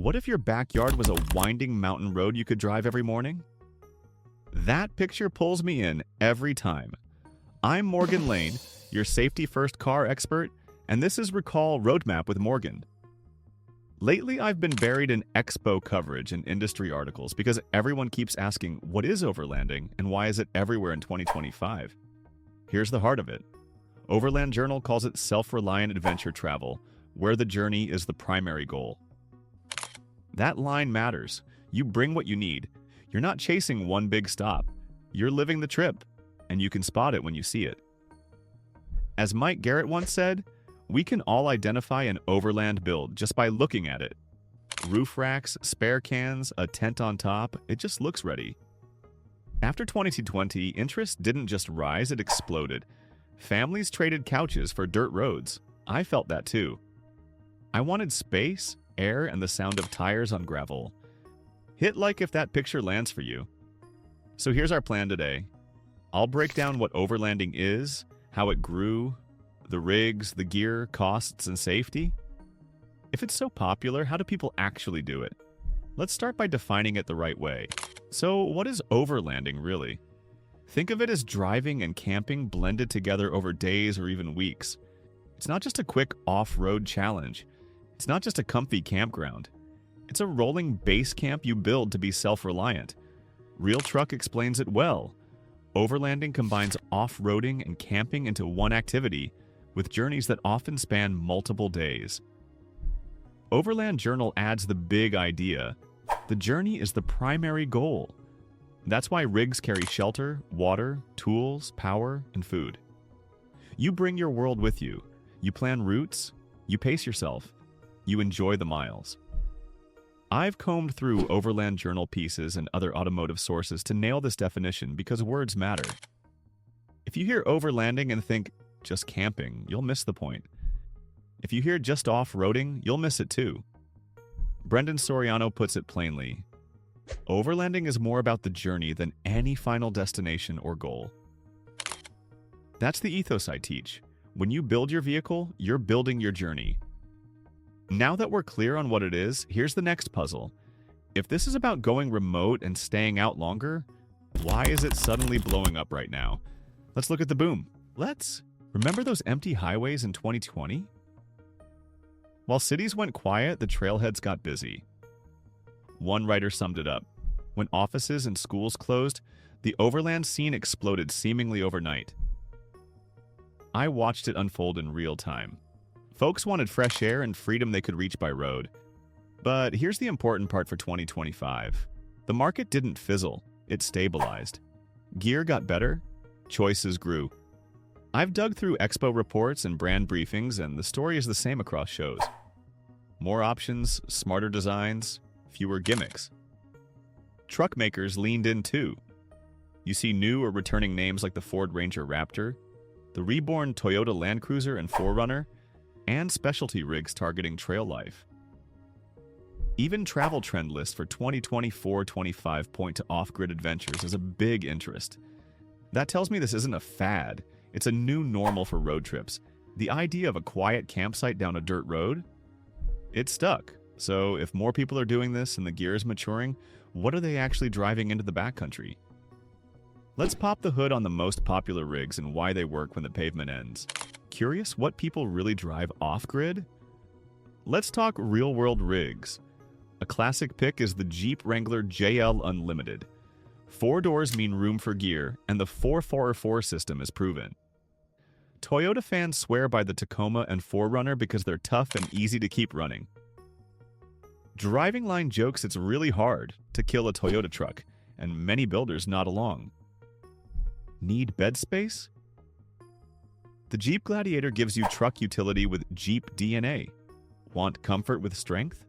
What if your backyard was a winding mountain road you could drive every morning? That picture pulls me in every time. I'm Morgan Lane, your safety-first car expert, and this is Recall Roadmap with Morgan. Lately, I've been buried in expo coverage and industry articles because everyone keeps asking, what is overlanding and why is it everywhere in 2025? Here's the heart of it. Overland Journal calls it self-reliant adventure travel, where the journey is the primary goal. That line matters. You bring what you need. You're not chasing one big stop. You're living the trip, and you can spot it when you see it. As Mike Garrett once said, we can all identify an overland build just by looking at it. Roof racks, spare cans, a tent on top, it just looks ready. After 2020, interest didn't just rise, it exploded. Families traded couches for dirt roads. I felt that too. I wanted space, air, and the sound of tires on gravel. Hit like if that picture lands for you. So here's our plan today. I'll break down what overlanding is, how it grew, the rigs, the gear, costs, and safety. If it's so popular, how do people actually do it? Let's start by defining it the right way. So what is overlanding really? Think of it as driving and camping blended together over days or even weeks. It's not just a quick off-road challenge. It's not just a comfy campground. It's a rolling base camp you build to be self-reliant. Real Truck explains it well. Overlanding combines off-roading and camping into one activity, with journeys that often span multiple days. Overland Journal adds the big idea. The journey is the primary goal. That's why rigs carry shelter, water, tools, power, and food. You bring your world with you. You plan routes. You pace yourself. You enjoy the miles. I've combed through Overland Journal pieces and other automotive sources to nail this definition because words matter. If you hear overlanding and think just camping, you'll miss the point. If you hear just off-roading, you'll miss it too. Brendan Soriano puts it plainly. Overlanding is more about the journey than any final destination or goal. That's the ethos I teach. When you build your vehicle, you're building your journey. Now that we're clear on what it is, here's the next puzzle. If this is about going remote and staying out longer, why is it suddenly blowing up right now? Let's look at the boom. Remember those empty highways in 2020? While cities went quiet, the trailheads got busy. One writer summed it up. When offices and schools closed, the overland scene exploded seemingly overnight. I watched it unfold in real time. Folks wanted fresh air and freedom they could reach by road. But here's the important part for 2025. The market didn't fizzle, it stabilized. Gear got better, choices grew. I've dug through expo reports and brand briefings, and the story is the same across shows. More options, smarter designs, fewer gimmicks. Truck makers leaned in too. You see new or returning names like the Ford Ranger Raptor, the reborn Toyota Land Cruiser and 4Runner, and specialty rigs targeting trail life. Even travel trend lists for 2024-25 point to off-grid adventures is a big interest. That tells me this isn't a fad, it's a new normal for road trips. The idea of a quiet campsite down a dirt road? It's stuck. So if more people are doing this and the gear is maturing, what are they actually driving into the backcountry? Let's pop the hood on the most popular rigs and why they work when the pavement ends. Curious what people really drive off-grid? Let's talk real-world rigs. A classic pick is the Jeep Wrangler JL Unlimited. 4 doors mean room for gear, and the 444 system is proven. Toyota fans swear by the Tacoma and 4Runner because they're tough and easy to keep running. Driving Line jokes it's really hard to kill a Toyota truck, and many builders nod along. Need bed space? The Jeep Gladiator gives you truck utility with Jeep DNA. Want comfort with strength?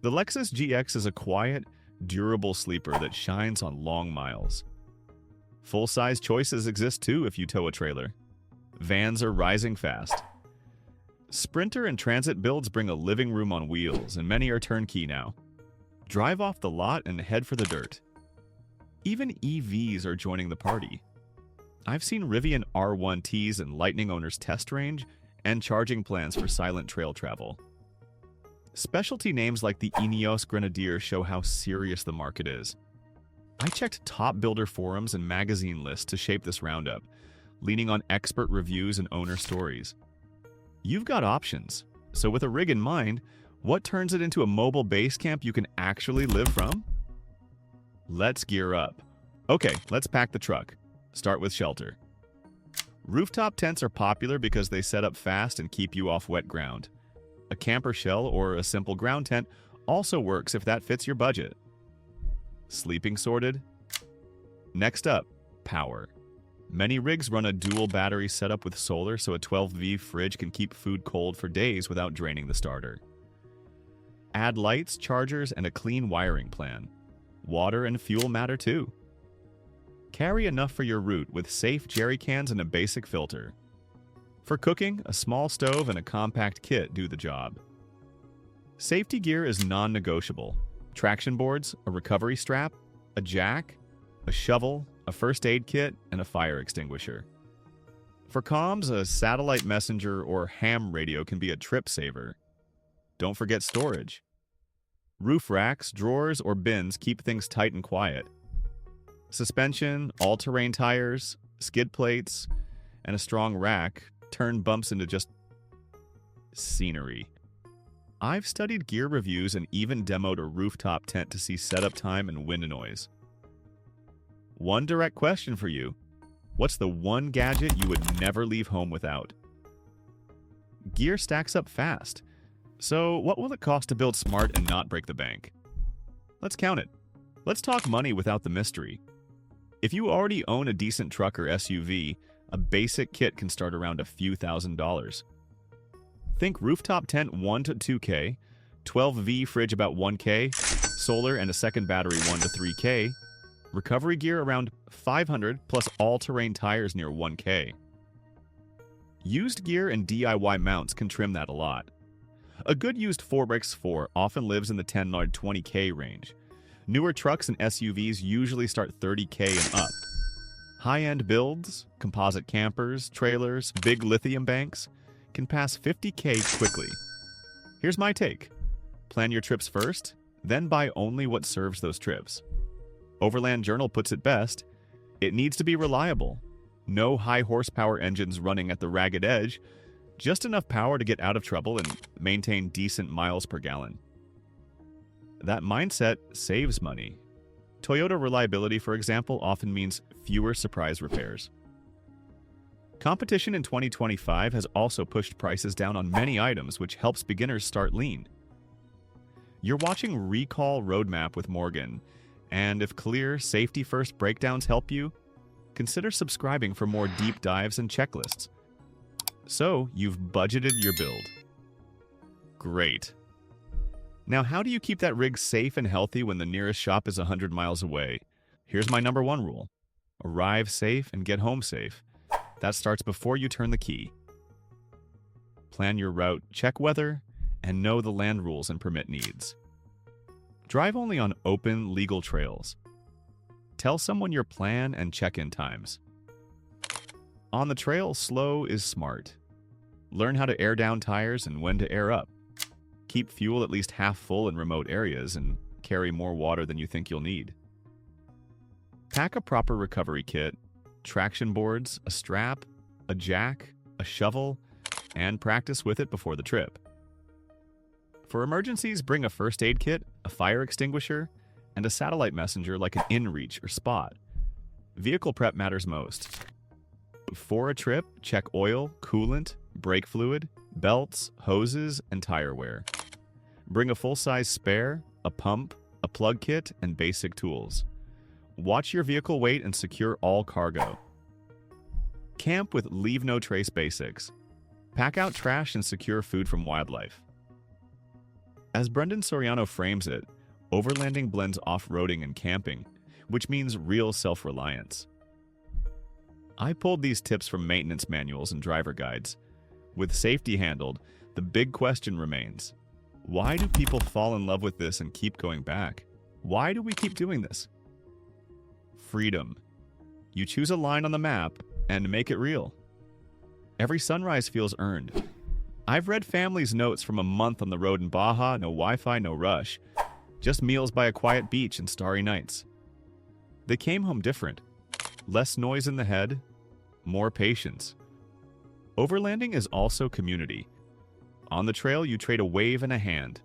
The Lexus GX is a quiet, durable sleeper that shines on long miles. Full-size choices exist too if you tow a trailer. Vans are rising fast. Sprinter and Transit builds bring a living room on wheels, and many are turnkey now. Drive off the lot and head for the dirt. Even EVs are joining the party. I've seen Rivian R1Ts and Lightning owners test range and charging plans for silent trail travel. Specialty names like the Ineos Grenadier show how serious the market is. I checked top builder forums and magazine lists to shape this roundup, leaning on expert reviews and owner stories. You've got options, so with a rig in mind, what turns it into a mobile base camp you can actually live from? Let's gear up. Okay, let's pack the truck. Start with shelter. Rooftop tents are popular because they set up fast and keep you off wet ground. A camper shell or a simple ground tent also works if that fits your budget. Sleeping sorted? Next up, power. Many rigs run a dual battery setup with solar, so a 12V fridge can keep food cold for days without draining the starter. Add lights, chargers, and a clean wiring plan. Water and fuel matter too. Carry enough for your route with safe jerry cans and a basic filter. For cooking, a small stove and a compact kit do the job. Safety gear is non-negotiable. Traction boards, a recovery strap, a jack, a shovel, a first aid kit, and a fire extinguisher. For comms, a satellite messenger or ham radio can be a trip saver. Don't forget storage. Roof racks, drawers, or bins keep things tight and quiet. Suspension, all-terrain tires, skid plates, and a strong rack turn bumps into just scenery. I've studied gear reviews and even demoed a rooftop tent to see setup time and wind noise. One direct question for you. What's the one gadget you would never leave home without? Gear stacks up fast. So what will it cost to build smart and not break the bank? Let's count it. Let's talk money without the mystery. If you already own a decent truck or SUV, a basic kit can start around a few $1,000s. Think rooftop tent 1 to 2K, 12V fridge about 1K, solar and a second battery 1 to 3K, recovery gear around 500 plus all-terrain tires near 1K. Used gear and DIY mounts can trim that a lot. A good used 4x4 often lives in the 10 to 20K range. Newer trucks and SUVs usually start 30K and up. High-end builds, composite campers, trailers, big lithium banks can pass 50K quickly. Here's my take. Plan your trips first, then buy only what serves those trips. Overland Journal puts it best, it needs to be reliable. No high horsepower engines running at the ragged edge, just enough power to get out of trouble and maintain decent miles per gallon. That mindset saves money. Toyota reliability, for example, often means fewer surprise repairs. Competition in 2025 has also pushed prices down on many items, which helps beginners start lean. You're watching Recall Roadmap with Morgan, and if clear, safety-first breakdowns help you, consider subscribing for more deep dives and checklists. So, you've budgeted your build. Great. Now, how do you keep that rig safe and healthy when the nearest shop is 100 miles away? Here's my number one rule. Arrive safe and get home safe. That starts before you turn the key. Plan your route, check weather, and know the land rules and permit needs. Drive only on open, legal trails. Tell someone your plan and check-in times. On the trail, slow is smart. Learn how to air down tires and when to air up. Keep fuel at least half full in remote areas and carry more water than you think you'll need. Pack a proper recovery kit, traction boards, a strap, a jack, a shovel, and practice with it before the trip. For emergencies, bring a first aid kit, a fire extinguisher, and a satellite messenger like an InReach or Spot. Vehicle prep matters most. For a trip, check oil, coolant, brake fluid, belts, hoses, and tire wear. Bring a full-size spare, a pump, a plug kit, and basic tools. Watch your vehicle weight and secure all cargo. Camp with Leave No Trace basics. Pack out trash and secure food from wildlife. As Brendan Soriano frames it, overlanding blends off-roading and camping, which means real self-reliance. I pulled these tips from maintenance manuals and driver guides. With safety handled, the big question remains, why do people fall in love with this and keep going back? Why do we keep doing this? Freedom. You choose a line on the map and make it real. Every sunrise feels earned. I've read families' notes from a month on the road in Baja, no Wi-Fi, no rush. Just meals by a quiet beach and starry nights. They came home different. Less noise in the head, more patience. Overlanding is also community. On the trail, you trade a wave and a hand.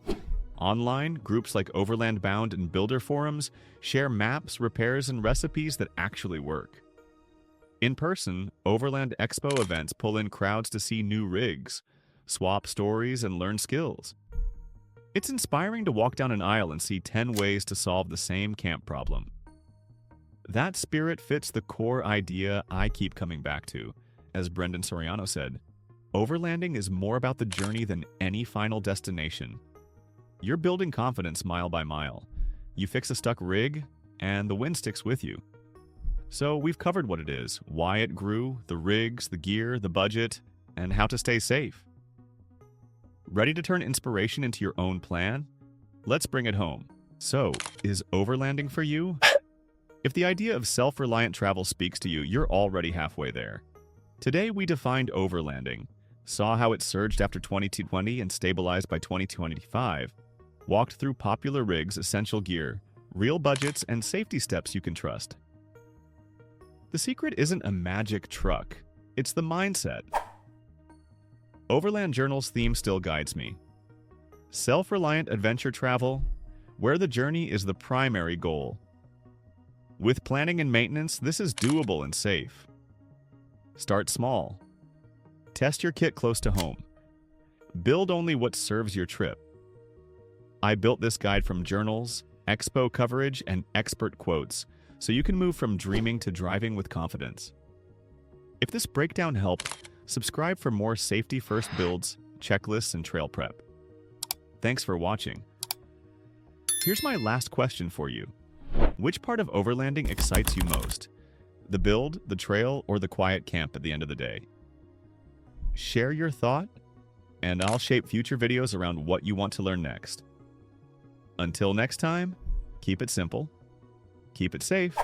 Online, groups like Overland Bound and Builder forums share maps, repairs, and recipes that actually work. In person, Overland Expo events pull in crowds to see new rigs, swap stories, and learn skills. It's inspiring to walk down an aisle and see 10 ways to solve the same camp problem. That spirit fits the core idea I keep coming back to. As Brendan Soriano said, overlanding is more about the journey than any final destination. You're building confidence mile by mile. You fix a stuck rig, and the wind sticks with you. So we've covered what it is, why it grew, the rigs, the gear, the budget, and how to stay safe. Ready to turn inspiration into your own plan? Let's bring it home. So, is overlanding for you? If the idea of self-reliant travel speaks to you, you're already halfway there. Today we defined overlanding, saw how it surged after 2020 and stabilized by 2025, walked through popular rigs, essential gear, real budgets, and safety steps you can trust. The secret isn't a magic truck, it's the mindset. Overland Journal's theme still guides me. Self-reliant adventure travel, where the journey is the primary goal. With planning and maintenance, this is doable and safe. Start small. Test your kit close to home. Build only what serves your trip. I built this guide from journals, expo coverage, and expert quotes, so you can move from dreaming to driving with confidence. If this breakdown helped, subscribe for more safety-first builds, checklists, and trail prep. Thanks for watching. Here's my last question for you. Which part of overlanding excites you most? The build, the trail, or the quiet camp at the end of the day? Share your thought, and I'll shape future videos around what you want to learn next. Until next time, keep it simple, keep it safe,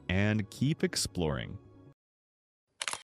and keep exploring.